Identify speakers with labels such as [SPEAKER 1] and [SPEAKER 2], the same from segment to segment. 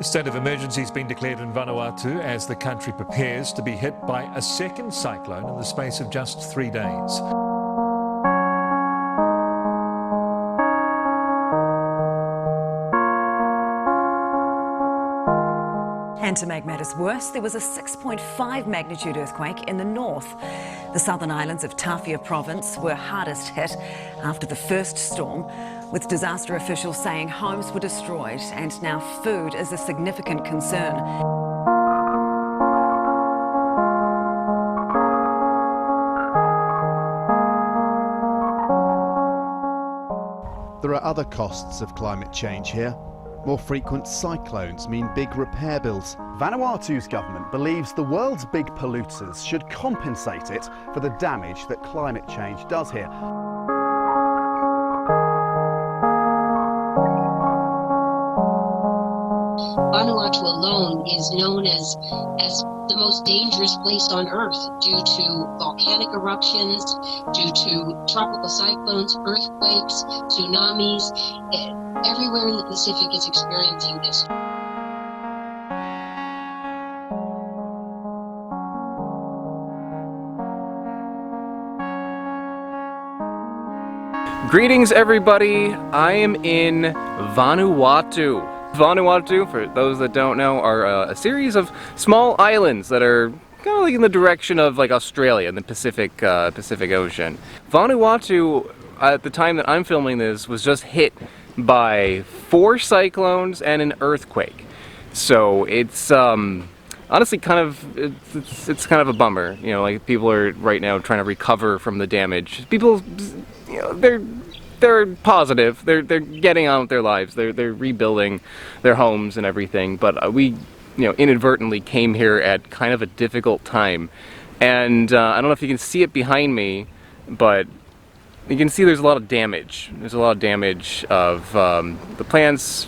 [SPEAKER 1] State of emergency has been declared in Vanuatu as the country prepares to be hit by a second cyclone in the space of just 3 days.
[SPEAKER 2] And to make matters worse, there was a 6.5 magnitude earthquake in the north. The southern islands of Tafia province were hardest hit after the first storm, with disaster officials saying homes were destroyed and now food is a significant concern.
[SPEAKER 3] There are other costs of climate change here. More frequent cyclones mean big repair bills. Vanuatu's government believes the world's big polluters should compensate it for the damage that climate change does here.
[SPEAKER 4] Vanuatu alone is known as the most dangerous place on Earth due to volcanic eruptions, due to tropical cyclones, earthquakes, tsunamis. Everywhere in the Pacific is experiencing this.
[SPEAKER 5] Greetings everybody, I am in Vanuatu. Vanuatu, for those that don't know, are a series of small islands that are kind of like in the direction of like Australia in the Pacific Ocean. Vanuatu, at the time that I'm filming this, was just hit by 4 cyclones and an earthquake. So it's honestly kind of it's kind of a bummer. You know, like people are right now trying to recover from the damage. People, you know, they're positive. They're getting on with their lives. They're rebuilding their homes and everything. But we, you know, inadvertently came here at kind of a difficult time. And I don't know if you can see it behind me, but you can see there's a lot of damage. There's a lot of damage of the plants.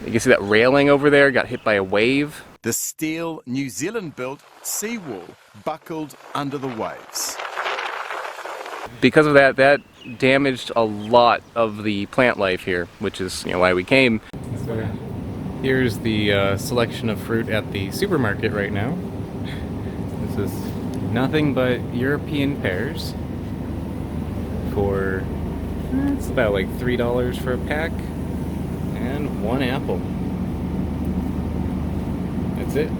[SPEAKER 5] You can see that railing over there got hit by a wave.
[SPEAKER 3] The steel New Zealand-built seawall buckled under the waves.
[SPEAKER 5] Because of that, that damaged a lot of the plant life here, which is, you know, why we came. So here's the selection of fruit at the supermarket right now. This is nothing but European pears. For it's about like $3 for a pack, and 1 apple. That's it.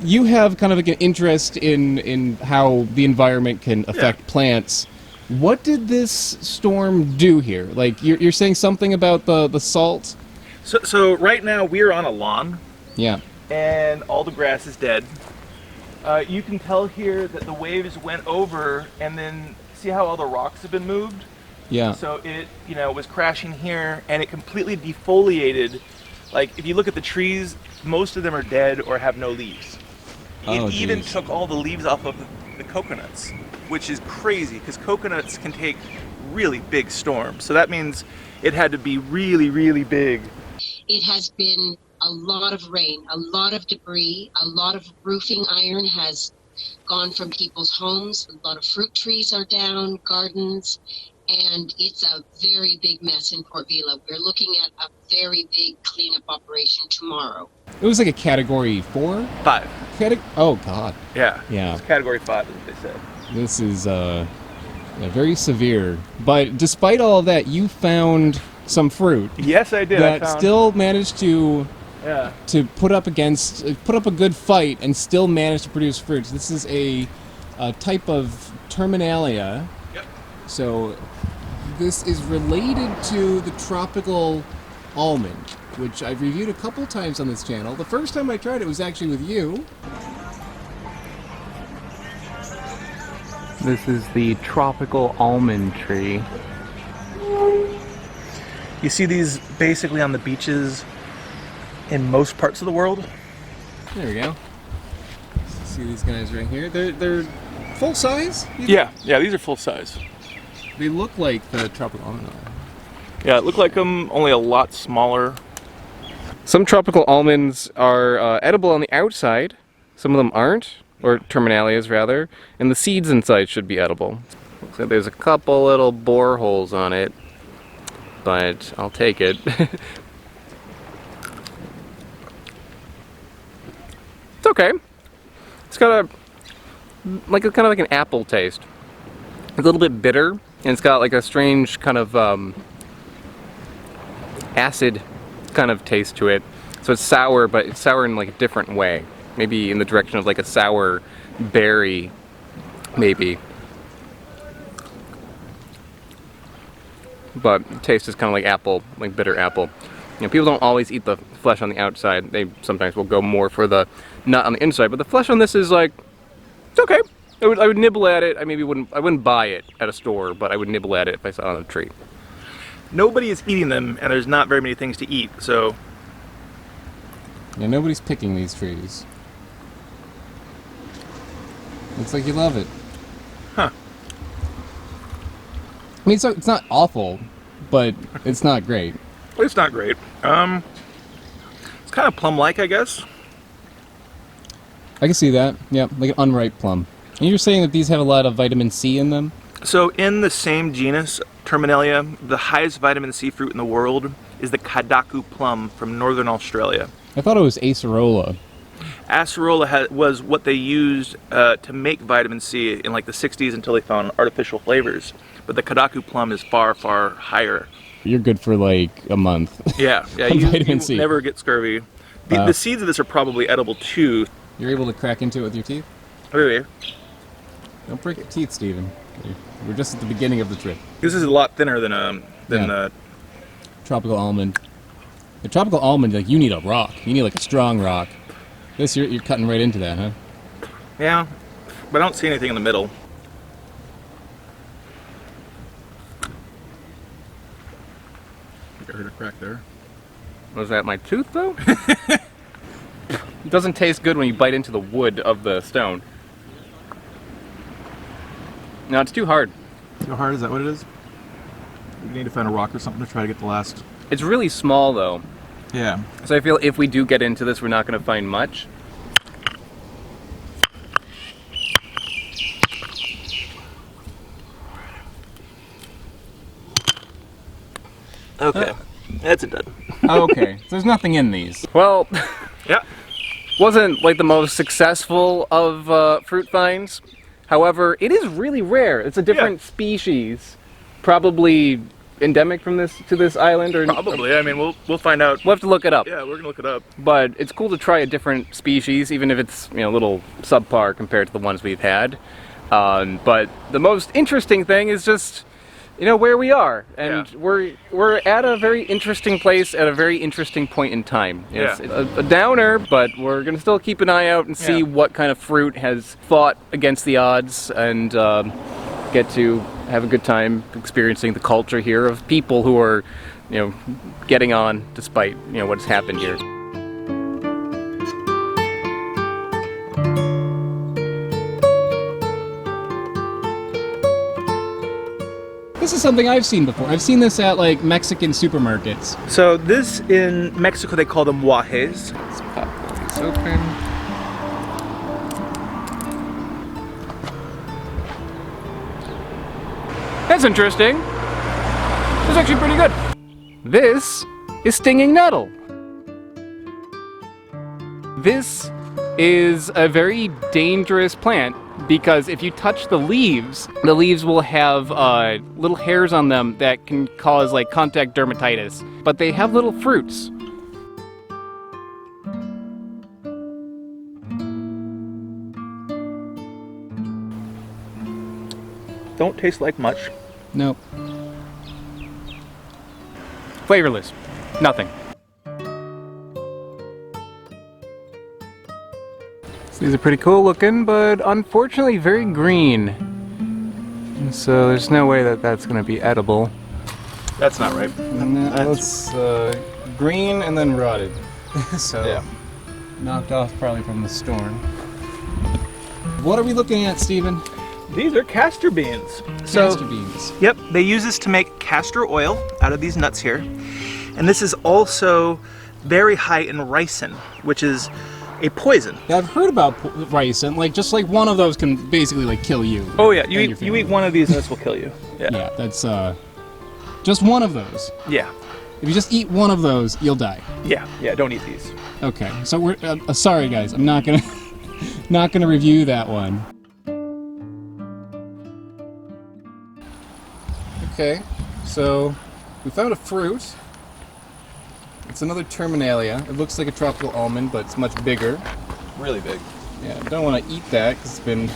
[SPEAKER 6] You have kind of like an interest in how the environment can affect plants. What did this storm do here? Like you're saying something about the salt?
[SPEAKER 7] So right now we're on a lawn.
[SPEAKER 6] Yeah.
[SPEAKER 7] And all the grass is dead. You can tell here that the waves went over, and then see how all the rocks have been moved?
[SPEAKER 6] Yeah.
[SPEAKER 7] So it, you know, was crashing here, and it completely defoliated. Like if you look at the trees, most of them are dead or have no leaves. It even took all the leaves off of the coconuts, which is crazy because coconuts can take really big storms. So that means it had to be really, really big.
[SPEAKER 4] It has been a lot of rain, a lot of debris, a lot of roofing iron has gone from people's homes. A lot of fruit trees are down, gardens, and it's a very big mess in Port Vila. We're looking at a very big cleanup operation tomorrow.
[SPEAKER 6] It was like a category 4?
[SPEAKER 7] 5.
[SPEAKER 6] Oh God.
[SPEAKER 7] Yeah.
[SPEAKER 6] Yeah.
[SPEAKER 7] It's category 5, as they said.
[SPEAKER 6] This is very severe. But despite all of that, you found some fruit.
[SPEAKER 7] Yes, I did.
[SPEAKER 6] That still managed to put up a good fight and still manage to produce fruits. This is a type of Terminalia.
[SPEAKER 7] Yep.
[SPEAKER 6] So this is related to the tropical almond, which I've reviewed a couple times on this channel. The first time I tried it was actually with you.
[SPEAKER 5] This is the tropical almond tree.
[SPEAKER 7] You see these basically on the beaches in most parts of the world.
[SPEAKER 6] There we go. See these guys right here? They're full size?
[SPEAKER 7] Yeah, these are full size.
[SPEAKER 6] They look like the tropical almond.
[SPEAKER 7] Yeah, it looked like them, only a lot smaller.
[SPEAKER 5] Some tropical almonds are edible on the outside. Some of them aren't, or terminalias rather, and the seeds inside should be edible. Looks like there's a couple little bore holes on it, but I'll take it. okay. It's got a kind of like an apple taste. A little bit bitter, and it's got like a strange kind of acid kind of taste to it. So it's sour, but it's sour in like a different way. Maybe in the direction of like a sour berry, maybe. But the taste is kind of like apple, like bitter apple. You know, people don't always eat the flesh on the outside. They sometimes will go more for the nut on the inside. But the flesh on this is like, it's okay. I would nibble at it. I wouldn't buy it at a store, but I would nibble at it if I saw it on a tree.
[SPEAKER 7] Nobody is eating them, and there's not very many things to eat, so...
[SPEAKER 6] Yeah, nobody's picking these trees. Looks like you love it.
[SPEAKER 7] Huh.
[SPEAKER 6] I mean, so it's not awful, but it's not great.
[SPEAKER 7] It's not great. It's kind of plum-like, I guess.
[SPEAKER 6] I can see that. Yeah, like an unripe plum. And you're saying that these have a lot of vitamin C in them?
[SPEAKER 7] So in the same genus, Terminalia, the highest vitamin C fruit in the world is the Kadaku plum from northern Australia.
[SPEAKER 6] I thought it was acerola.
[SPEAKER 7] Acerola was what they used to make vitamin C in like the 60s until they found artificial flavors. But the Kadaku plum is far, far higher.
[SPEAKER 6] You're good for like a month.
[SPEAKER 7] Yeah,
[SPEAKER 6] Vitamin C.
[SPEAKER 7] You never get scurvy. The seeds of this are probably edible too.
[SPEAKER 6] You're able to crack into it with your teeth?
[SPEAKER 7] Really?
[SPEAKER 6] Don't break your teeth, Steven. We're just at the beginning of the trip.
[SPEAKER 7] This is a lot thinner than
[SPEAKER 6] tropical almond. The tropical almond, like, you need a rock. You need like a strong rock. This, you're cutting right into that, huh?
[SPEAKER 7] Yeah, but I don't see anything in the middle. I heard a crack there.
[SPEAKER 5] Was that my tooth, though? It doesn't taste good when you bite into the wood of the stone. No, it's too hard.
[SPEAKER 7] Too hard? Is that what it is? We need to find a rock or something to try to get the last...
[SPEAKER 5] It's really small, though.
[SPEAKER 7] Yeah.
[SPEAKER 5] So I feel if we do get into this, we're not going to find much.
[SPEAKER 7] Okay. That's a dud.
[SPEAKER 6] Okay, so there's nothing in these.
[SPEAKER 5] Well,
[SPEAKER 7] Yeah.
[SPEAKER 5] wasn't like the most successful of fruit finds. However, it is really rare. It's a different species, probably endemic from this island, or
[SPEAKER 7] Probably. I mean, we'll find out.
[SPEAKER 5] we'll have to look it up.
[SPEAKER 7] Yeah, we're gonna look it up.
[SPEAKER 5] But it's cool to try a different species, even if it's, you know, a little subpar compared to the ones we've had. But the most interesting thing is just, you know, where we are, and we're at a very interesting place at a very interesting point in time. It's a downer, but we're gonna still keep an eye out and see what kind of fruit has fought against the odds, and get to have a good time experiencing the culture here of people who are, you know, getting on despite, you know, what's happened here.
[SPEAKER 6] This is something I've seen before. I've seen this at like Mexican supermarkets.
[SPEAKER 7] So this, in Mexico, they call them guajes.
[SPEAKER 5] Let's pop these open. That's interesting. That's actually pretty good. This is stinging nettle. This is a very dangerous plant because if you touch the leaves will have little hairs on them that can cause like contact dermatitis, but they have little fruits.
[SPEAKER 7] Don't taste like much.
[SPEAKER 6] Nope.
[SPEAKER 5] Flavorless. Nothing. So these are pretty cool looking, but unfortunately very green. And so there's no way that that's going to be edible.
[SPEAKER 7] That's not right.
[SPEAKER 6] That's green and then rotted. So knocked off probably from the storm. What are we looking at, Steven?
[SPEAKER 7] These are castor beans.
[SPEAKER 6] Castor beans.
[SPEAKER 7] Yep, they use this to make castor oil out of these nuts here. And this is also very high in ricin, which is a poison.
[SPEAKER 6] Yeah, I've heard about ricin. Like, just like one of those can basically like kill you.
[SPEAKER 7] Oh yeah, you eat one of these and this will kill you.
[SPEAKER 6] Yeah, that's just one of those.
[SPEAKER 7] Yeah.
[SPEAKER 6] If you just eat one of those, you'll die.
[SPEAKER 7] Yeah, don't eat these.
[SPEAKER 6] Okay, so we're sorry guys, I'm not gonna not going to review that one. Okay, so we found a fruit. It's another Terminalia. It looks like a tropical almond, but it's much bigger.
[SPEAKER 7] Really big.
[SPEAKER 6] Yeah, I don't want to eat that because it's been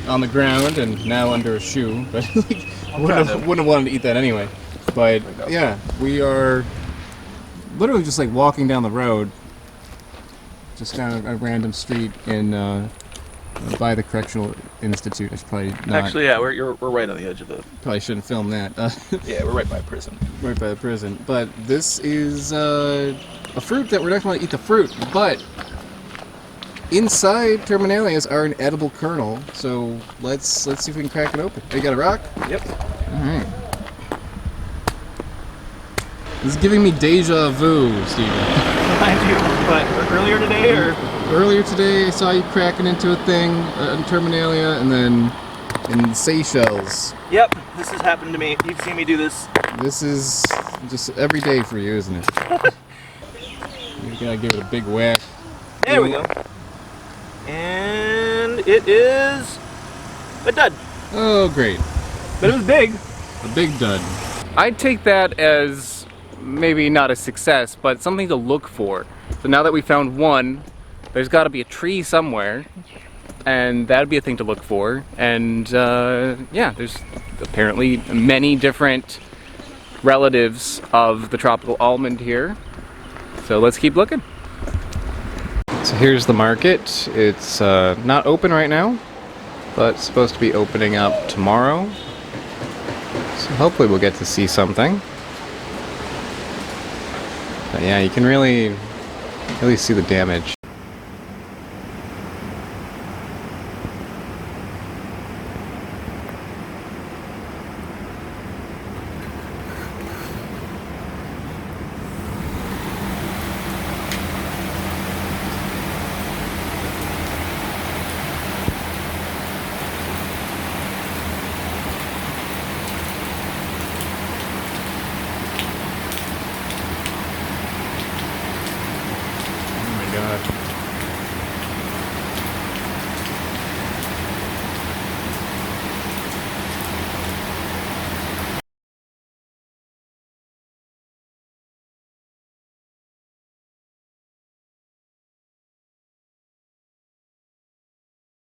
[SPEAKER 6] on the ground and now under a shoe. But like, wouldn't have wanted to eat that anyway. But yeah, we are literally just like walking down the road, just down a random street in by the Correctional Institute. I should probably not.
[SPEAKER 7] Actually, yeah, we're right on the edge of the.
[SPEAKER 6] Probably shouldn't film that.
[SPEAKER 7] Yeah, we're right by a prison.
[SPEAKER 6] Right by the prison. But this is a fruit that we're not going to eat the fruit, but inside Terminalias are an edible kernel. So let's see if we can crack it open. You got a rock?
[SPEAKER 7] Yep.
[SPEAKER 6] All right. This is giving me deja vu, Steven.
[SPEAKER 7] Remind you, what, earlier today or?
[SPEAKER 6] Earlier today, I saw you cracking into a thing in Terminalia, and then in Seychelles.
[SPEAKER 7] Yep, this has happened to me. You've seen me do this.
[SPEAKER 6] This is just every day for you, isn't it? You gotta give it a big whack.
[SPEAKER 7] There we go. And it is a dud.
[SPEAKER 6] Oh, great.
[SPEAKER 7] But it was big.
[SPEAKER 6] A big dud.
[SPEAKER 5] I'd take that as maybe not a success, but something to look for. So now that we found one, there's got to be a tree somewhere, and that'd be a thing to look for. And yeah, there's apparently many different relatives of the tropical almond here. So let's keep looking. So here's the market. It's not open right now, but it's supposed to be opening up tomorrow. So hopefully we'll get to see something. But yeah, you can really see the damage.